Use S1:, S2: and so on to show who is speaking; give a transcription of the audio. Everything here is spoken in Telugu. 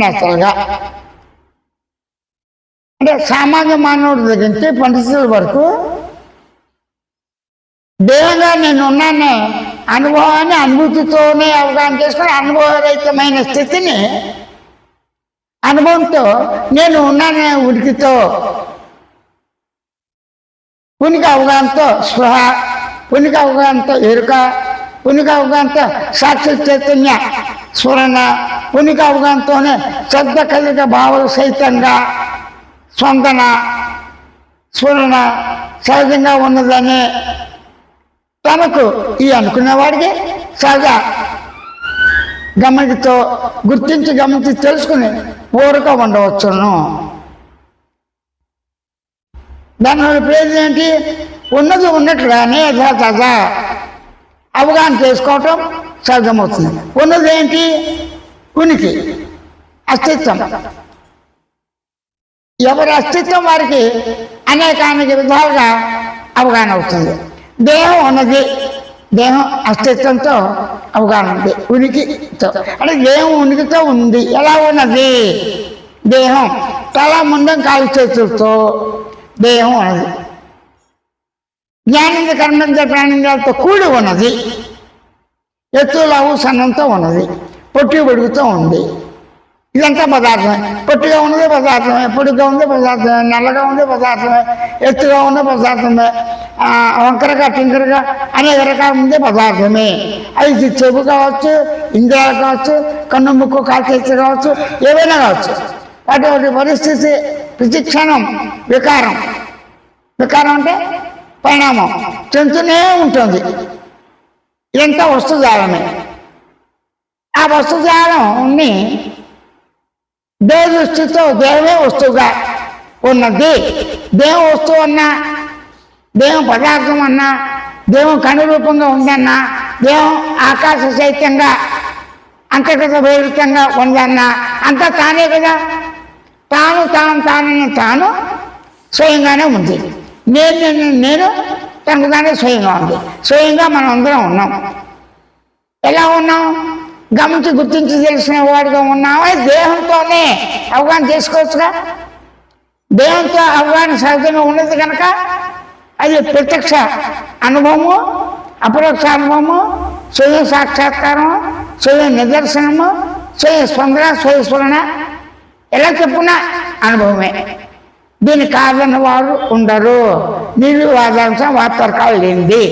S1: నేచురల్గా. అంటే సామాన్య మానవుడి దగ్గర నుంచి పండితుల వరకు దేవంగా నేను ఉన్నానే అనుభవాన్ని అనుభూతితోనే అవగాహన చేసుకుని అనుభవరహితమైన స్థితిని అనుభవంతో నేను ఉన్నానే ఉనికితో, ఉనికి అవగాహనతో స్పృహ, ఉనికి అవగాహనతో ఎరుక, ఉనికి అవగాహనతో సాక్షి చైతన్య స్ఫురణ, ఉనికి అవగాహనతోనే శ్రద్ధ కలిగ భావాలు సహితంగా స్పందన స్ఫురణ సహజంగా ఉన్నదని తనకు ఈ అనుకునేవాడికి సహజ గమనితో గమనించి తెలుసుకుని ఊరక ఉండవచ్చును. దానివల్ల ప్రయోజనం ఏంటి? ఉన్నది ఉన్నట్లుగానే యథాతథ అవగాహన చేసుకోవటం సహజమవుతుంది. ఉన్నది ఏంటి? ఉనికి, అస్తిత్వం. ఎవరి అస్తిత్వం వారికి అనేక విధాలుగా అవగాహన అవుతుంది. దేహం ఉన్నది, దేహం అస్తిత్వంతో అవగాహన ఉంది, ఉనికితో. అంటే దేహం ఉనికితో ఉంది. ఎలా ఉన్నది? దేహం తల ముండం కాలు చేతులతో దేహం ఉన్నది. జ్ఞానేంద్ర కర్మేంద్ర ప్రాణేంద్రాలతో కూడి ఉన్నది. ఎత్తు లావు సన్నంతో ఉన్నది, పొట్టి పొడుగుతో ఉంది. ఇదంతా పదార్థమే. పొట్టిగా ఉన్నది పదార్థమే, పొడుగ్గా ఉంది పదార్థమే, నల్లగా ఉంది పదార్థమే, ఎత్తుగా ఉన్న పదార్థమే, వంకరగా టింకరగా అనేక రకాల ఉంది పదార్థమే. అది చెవు కావచ్చు, ఇంద్రియాలు కావచ్చు, కన్ను ముక్కు కాల్చేసి కావచ్చు, ఏవైనా కావచ్చు. వాటి పరిస్థితి ప్రతిక్షణం వికారం. వికారం అంటే పరిణామం చెందుతూనే ఉంటుంది. ఇదంతా వస్తుజాలమే. ఆ వస్తుజాలంని దేవ దృష్టితో దేహమే వస్తువుగా ఉన్నది. దేహం వస్తువు అన్నా, దేహం పదార్థం అన్నా, దేహం కనురూపంగా ఉందన్నా, దేహం ఆకాశ సహితంగా అంతర్గత బహిర్గతంగా ఉందన్నా అంతా తానే కదా. తాను స్వయంగానే ఉంది. నేను తనకు తానే స్వయంగా ఉంది. స్వయంగా మనం అందరం ఉన్నాం. ఎలా ఉన్నాం? గమనించి గుర్తించి తెలిసిన వాడిగా ఉన్నామని దేహంతోనే అవగాహన చేసుకోవచ్చుగా. దేహంతో అవగాహన సహజంగా ఉన్నది కనుక అది ప్రత్యక్ష అనుభవము, అపరోక్ష అనుభవము, స్వయం సాక్షాత్కారము, స్వయం నిదర్శనము, స్వయం స్పందన, స్వయం స్ఫురణ, ఎలా చెప్పున్నా అనుభవమే. దీన్ని కాదన్న వారు ఉండరు. నిర్వివాదాంశం వార్తర్కాలు లేనిది.